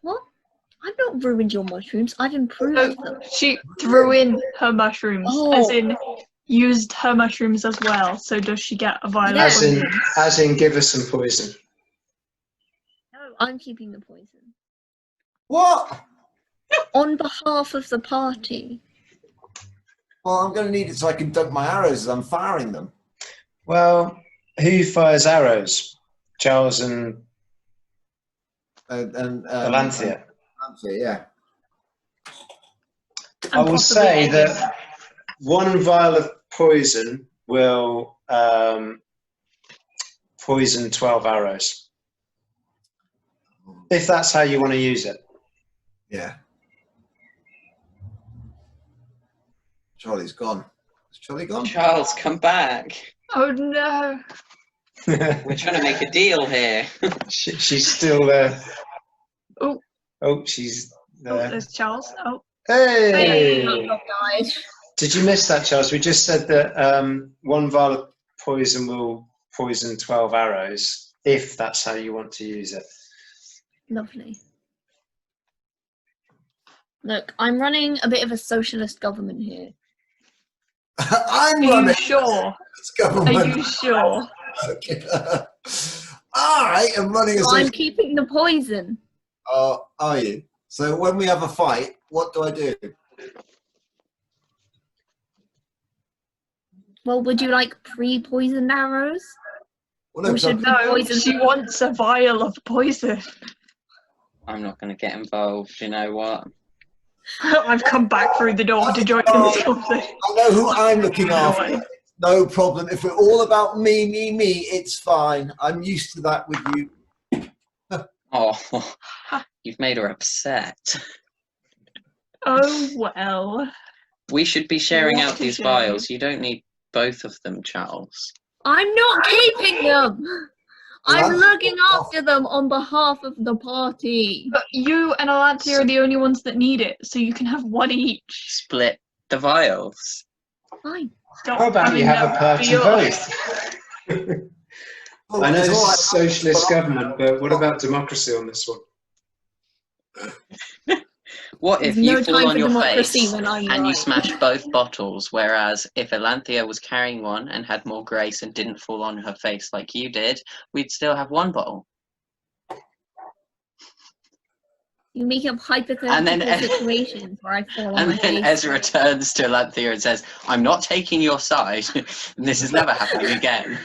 What? I've not ruined your mushrooms. I've No, improved them. she threw in her mushrooms, as Oh. in used her mushrooms as well. So does she get a vial of Yeah. poison? As in, give us some poison. No, I'm keeping the poison. What? On behalf of the party. Well, I'm going to need it so I can dunk my arrows as I'm firing them. Well, who fires arrows? Charles and Alanthea. Yeah. I will possibly say egg. that 1 vial of poison will poison 12 arrows. If that's how you want to use it. Yeah. Charlie's gone. Is Charlie gone? Charles, come back. Oh no! We're trying to make a deal here. She's still there. Oh. Oh, she's Oh, there. there's Charles. Oh, Hey! Guys. Did you miss that, Charles? We just said that 1 vial of poison will poison 12 arrows, if that's how you want to use it. Lovely. Look, I'm running a bit of a socialist government here. I'm are you running sure? this government. Are you sure? Okay. I am running a So I'm social. keeping the poison. Oh, are you? So when we have a fight, what do I do? Well, would you like pre-poisoned arrows? Well, no, Or 'cause should I'm- we No, poison she them? wants a vial of poison. I'm not going to get involved. You know what? I've come back through the door to join this company. I know who I'm looking after. No problem. If we're all about me, it's fine. I'm used to that with you. Oh, you've made her upset. Oh well. We should be sharing What out a these shame. vials. You don't need both of them, Charles. I'm not keeping them. I'm Well, looking after them on behalf of the party. But you and Alantia are the only ones that need it, so you can have one each. Split the vials. Fine. Stop How about you having have a them party be yours. vote? Oh, I know it's this all is right. socialist government, but what about democracy on this one? What if There's no you fall time on for your democracy face when I'm and you right. smash both bottles, whereas if Alanthea was carrying one and had more grace and didn't fall on her face like you did, we'd still have 1 bottle. You make up hypothetical And then- situations where I fall on And my then face. Ezra turns to Alanthea and says, I'm not taking your side. This is never happening again.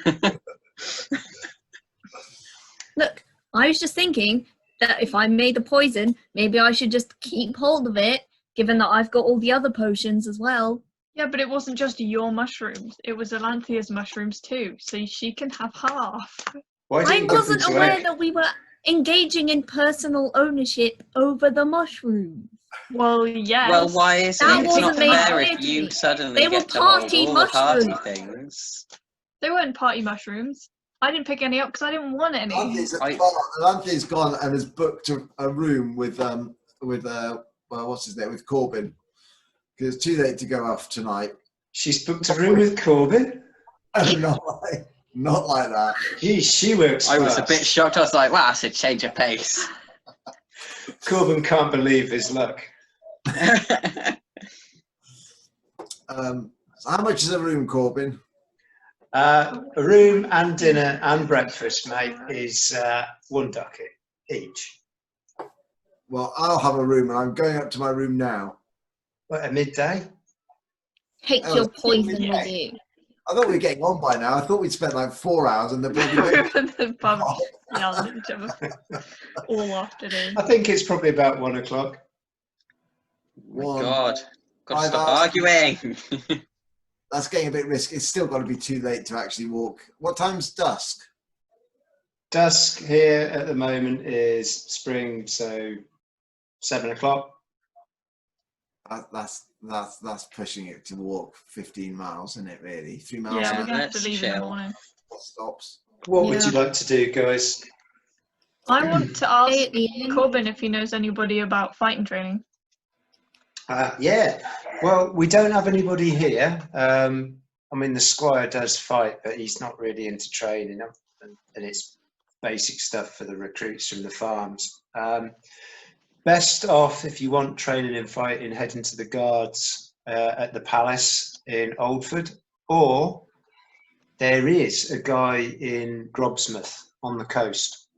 Look, I was just thinking that if I made the poison, maybe I should just keep hold of it, given that I've got all the other potions as well. Yeah, but it wasn't just your mushrooms. It was Alanthia's mushrooms too, so she can have half. Why I didn't you give them wasn't to aware Egg? that we were engaging in personal ownership over the mushrooms. Well, yes. Well, why is That it? It's wasn't not made fair clear if to you me. suddenly They were get to hold party all the party mushrooms. things. They weren't party mushrooms. I didn't pick any up because I didn't want any. Alanthea's gone and has booked a room with well, what's his name, with Corbin, because it's too late to go off tonight. She's booked a room with Corbin? Not like that. Geez, she works I was a fast. bit shocked. I was like, wow, that's a change of pace. Corbin can't believe his luck. So how much is a room, Corbin? A room and dinner and breakfast, mate, is 1 ducat each. Well, I'll have a room, and I'm going up to my room now. at midday. Take Oh, your it's still poison with midday. you. I thought we were getting on by now. I thought we'd spent like 4 hours and the bloody the pub yelling at each other all afternoon. I think it's probably about 1 o'clock. Oh my God. Got to 5 stop hours. arguing. That's getting a bit risky. It's still got to be too late to actually walk. What time's dusk? Dusk here at the moment is spring, so 7 o'clock. That's pushing it to walk 15 miles, isn't it? Really, 3 miles. Yeah, an we're hour. gonna have to Let's leave in the chill. morning. Stops. What would Yeah. you like to do, guys? I want to ask Stay at the inn. Corbin if he knows anybody about fighting training. Yeah, well, we don't have anybody here. I mean, the squire does fight, but he's not really into training, and it's basic stuff for the recruits from the farms. Best off, if you want training and fighting, heading to the guards at the palace in Oldford, or there is a guy in Grobsmouth on the coast.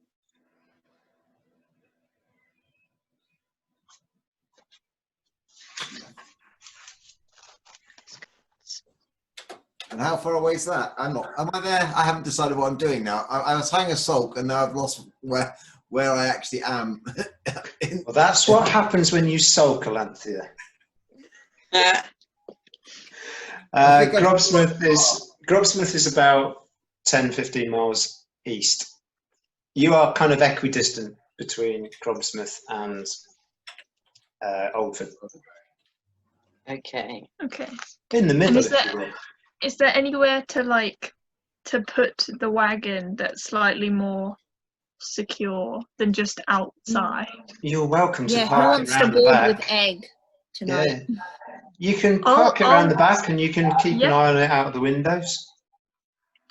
And how far away is that? I'm not. Am I there? I haven't decided what I'm doing now. I was having a sulk, and now I've lost where I actually am. Well, that's what happens when you sulk, Alanthea. Grobsmouth is about 10-15 miles east. You are kind of equidistant between Grobsmouth and Oldford. Okay. Okay. In the middle. is there anywhere to put the wagon that's slightly more secure than just outside? You're welcome to Yeah, who park it wants to around the board back. with egg tonight? Yeah. You can park it around the back, and you can keep Yeah. an eye on it out of the windows.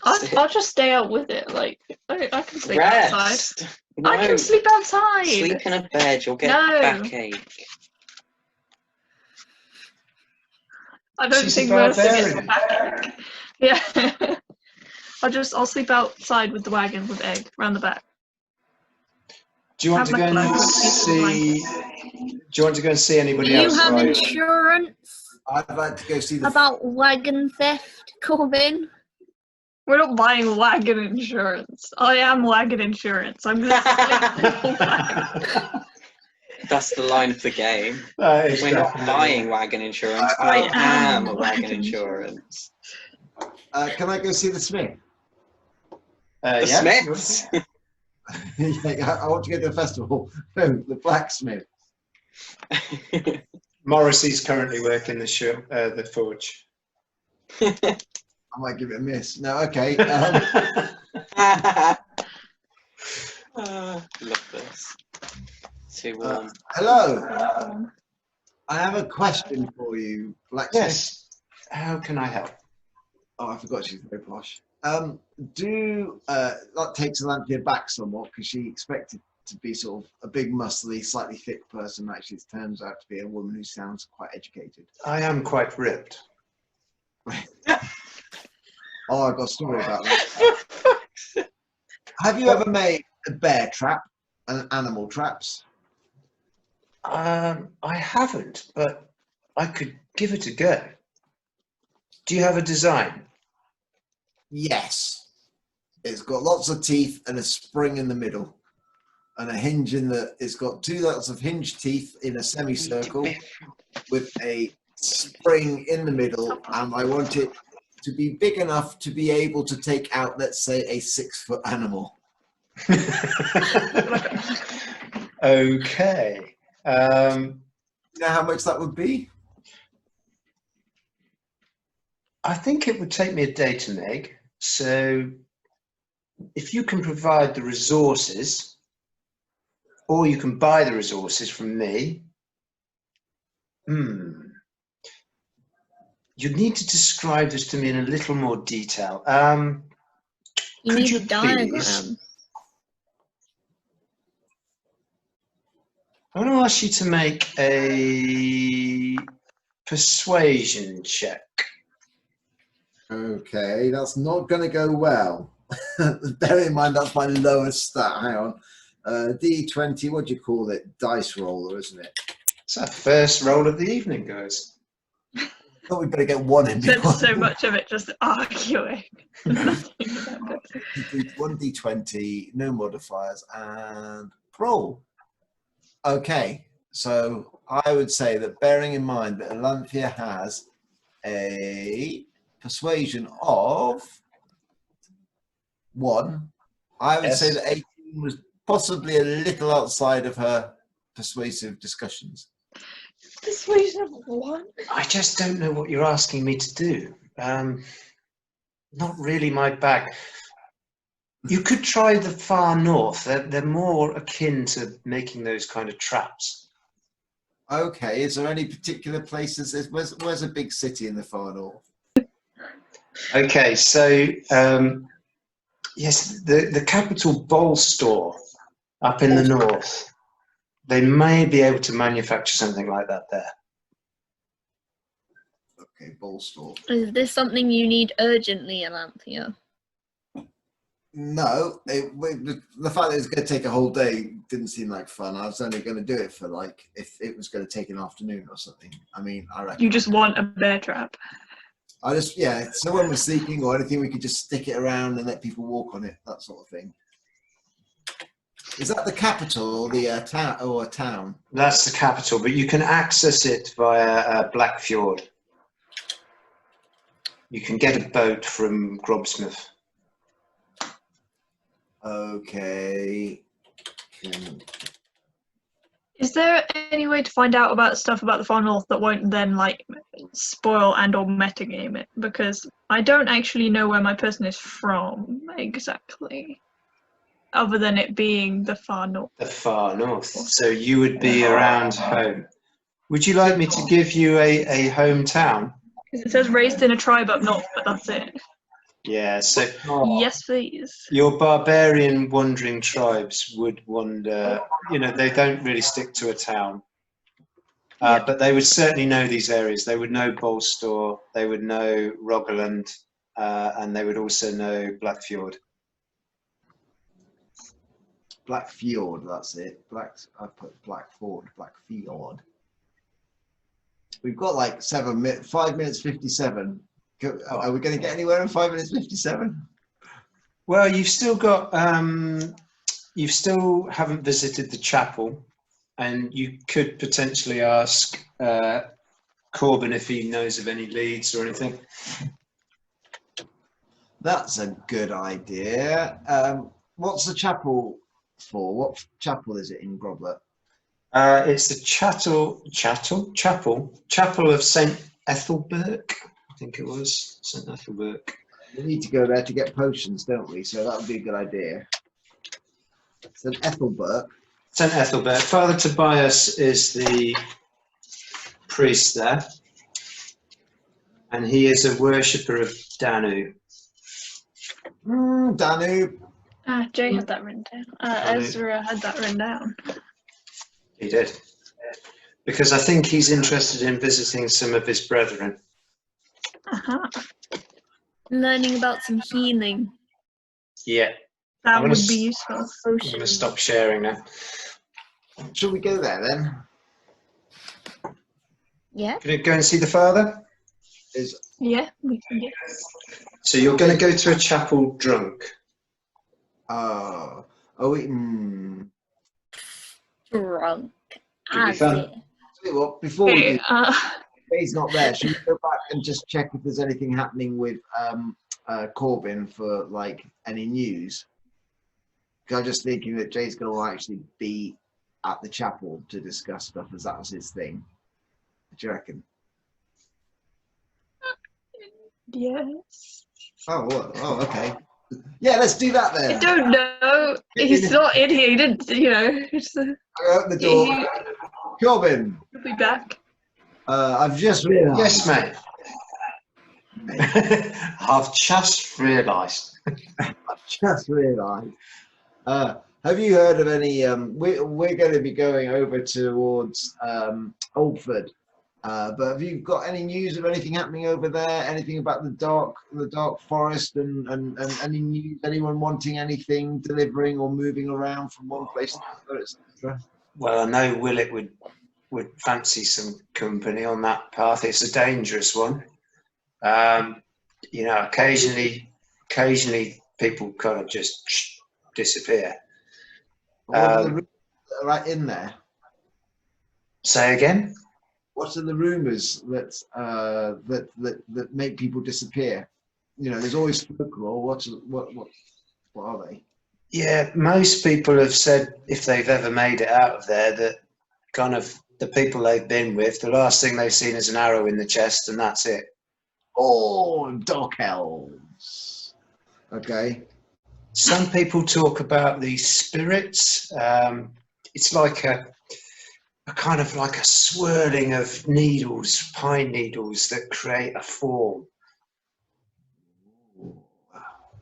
I'll just stay out with it. Like I can sleep outside. Rest. No. I can sleep outside. Sleep in a bed. You'll get No. backache. I don't She's a think Mercer gets barbarian. backache. Yeah. I'll sleep outside with the wagon with egg around the back. Do you want to Have go my and cloak with pieces of see? Do you want to go and see Do anybody you else? have Or- insurance I'd like to go see the. about wagon theft, Corbin? We're not buying wagon insurance. I am wagon insurance. I'm gonna sleep with the wagon. That's the line of the game. That is We're not definitely- buying wagon insurance. I I am am a wagon insurance. Can I go see the smith? The yeah. Smiths. Yeah, I want to go to the festival. No, the blacksmith. Morrissey's currently working the forge. I might give it a miss. No, okay. Love this. Too warm. Hello. I have a question for you, blacksmith. Yes. How can I help? Oh, I forgot she's very posh. That takes Alanthea back somewhat because she expected to be sort of a big, muscly, slightly thick person. Actually, it turns out to be a woman who sounds quite educated. I am quite ripped. Oh, I've got a story about that. Have you ever made a bear trap and animal traps? I haven't, but I could give it a go. Do you have a design? Yes. It's got lots of teeth and a spring in the middle. And a hinge in the, it's got two lots of hinge teeth in a semicircle with a spring in the middle. And I want it to be big enough to be able to take out, let's say, a 6-foot animal. Okay. You know how much that would be? I think it would take me a day to make. So if you can provide the resources, or you can buy the resources from me, you need to describe this to me in a little more detail. You Could need you a diagram. please- I'm going to ask you to make a persuasion check. Okay, that's not going to go well. Bear in mind, that's my lowest stat. Hang on. D20, what do you call it? Dice roller, isn't it? It's our first roll of the evening, guys. thought we'd better get one in. Spent so much of it just arguing. Nothing happened. 1d20, no modifiers, and roll. Okay, so I would say that bearing in mind that Alanthea has a persuasion of 1, I would say that 18 was possibly a little outside of her persuasive discussions. Persuasion of 1? I just don't know what you're asking me to do. Not really my bag. You could try the far north. They're more akin to making those kind of traps. Okay, is there any particular places? Where's a big city in the far north? Okay, so yes, the capital bowl store up in the north. They may be able to manufacture something like that there. Okay, bowl store. Is this something you need urgently, Alanthea? No, the fact that it's going to take a whole day didn't seem like fun. I was only going to do it for like, if it was going to take an afternoon or something. I mean, I reckon. You just want a bear trap. Yeah, so when we're sleeping or anything, we could just stick it around and let people walk on it, that sort of thing. Is that the capital or the town? That's the capital, but you can access it via Black Fjord. You can get a boat from Grobsmith. Okay. Is there any way to find out about stuff about the Far North that won't then like spoil and or metagame it? Because I don't actually know where my person is from exactly, other than it being the Far North. The Far North. So you would be around home. Would you like me to give you a hometown? Because it says raised in a tribe up north, but that's it. Yeah, so Yes, please. your barbarian wandering tribes would wander, they don't really stick to a town. But they would certainly know these areas. They would know Bolstor, they would know Rogaland, and they would also know Blackfjord. Blackfjord, that's it. I put Blackfjord, Blackfjord. We've got like 5 minutes 57. Are we going to get anywhere in 5 minutes 57? Well, you've still got, you still haven't visited the chapel, and you could potentially ask Corbin if he knows of any leads or anything. That's a good idea. What's the chapel for? What chapel is it in Groblet? It's the chapel of St. Ethelbert. I think it was St. Ethelbert. We need to go there to get potions, don't we? So that would be a good idea. St. Ethelbert. St. Ethelbert. Father Tobias is the priest there, and he is a worshipper of Danu. Danu. Jay had that written down. Ezra had that written down. He did. Because I think he's interested in visiting some of his brethren. Learning about some healing. Yeah. That I'm would gonna be useful. I'm going to stop sharing now. Shall we go there then? Yeah. Can you go and see the father? Yeah, we can get. So you're going to go to a chapel drunk. Drunk. Should be fun. Well, before we Okay, do, Jay's not there. Should we go back and just check if there's anything happening with Corbin for like any news? Because I'm just thinking that Jay's going to actually be at the chapel to discuss stuff, as that was his thing. What do you reckon? yes. Oh, okay. Yeah, let's do that then. I don't know. He's not in here. He didn't, It's, I open the door. Corbin. he'll be back. I've just realised. Yes, mate. I've just realised. Just realised. Have you heard of any? We're going to be going over towards Oldford, but have you got any news of anything happening over there? Anything about the dark forest, and any news? Anyone wanting anything delivering or moving around from one place to another, etc. Well, I know Willett would would fancy some company on that path. It's a dangerous one. You know, occasionally people kind of just disappear. What are the rumours that are right in there? Say again? What are the rumours that that make people disappear? You know, there's always folklore. What are they? Yeah, most people have said if they've ever made it out of there that kind of the people they've been with, the last thing they've seen is an arrow in the chest, and that's it. Oh, dark elves. Okay. Some people talk about these spirits. It's like a kind of like a swirling of needles, pine needles that create a form.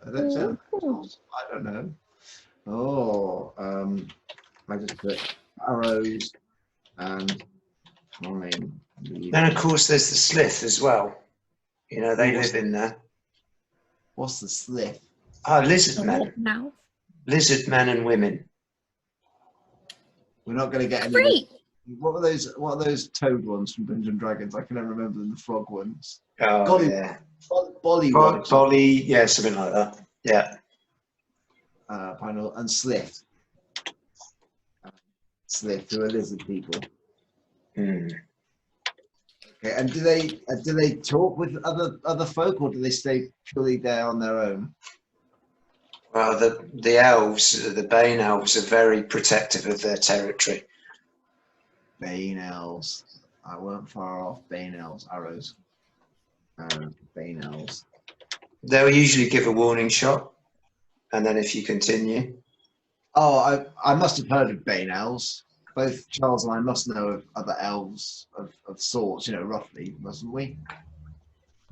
That sounds cool. I don't know. Oh, I just put arrows and pine. Then of course there's the slith as well. You know, they live in there. What's the slith? Lizard men. Now. Lizard men and women. We're not going to get any. Great. What are those toad ones from Dungeons and Dragons? I can never remember them. The frog ones. Oh, Golly, yeah. Bolly. Bolly, yeah, something like that. Yeah. Final and slith. Slith, who are lizard people. Mm. Okay, and do they talk with other folk, or do they stay purely there on their own? Well, the elves, the Bane elves, are very protective of their territory. Bane elves. I weren't far off. Bane elves, arrows. Bane elves. They'll usually give a warning shot, and then if you continue. Oh, I must have heard of Bane elves. Both Charles and I must know of other elves of sorts, you know, roughly, mustn't we?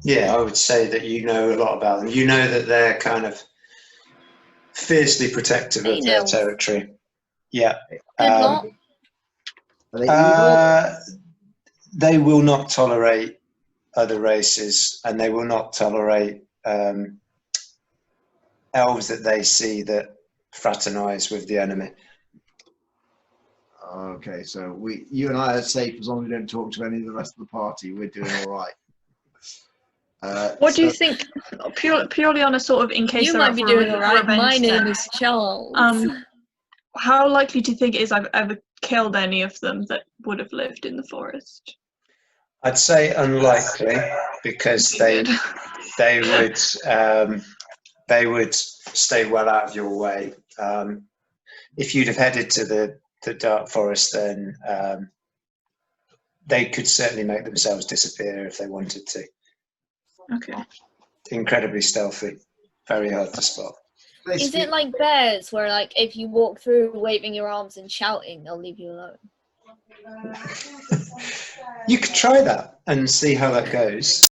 Yeah, I would say that you know a lot about them. You know that they're kind of fiercely protective of their territory. Yeah. Good lot. Are they evil? They will not tolerate other races, and they will not tolerate elves that they see that fraternize with the enemy. Okay, so you and I are safe as long as we don't talk to any of the rest of the party. We're doing all right. What do you think, purely on a sort of in case You they're might up be for doing all right. revenge My name then, is Charles. how likely do you think it is I've ever killed any of them that would have lived in the forest? I'd say unlikely, because they would stay well out of your way. If you'd have headed to the dark forest, then they could certainly make themselves disappear if they wanted to. Okay. Incredibly stealthy, very hard to spot. Is it like bears, where like if you walk through waving your arms and shouting, they'll leave you alone? You could try that and see how that goes.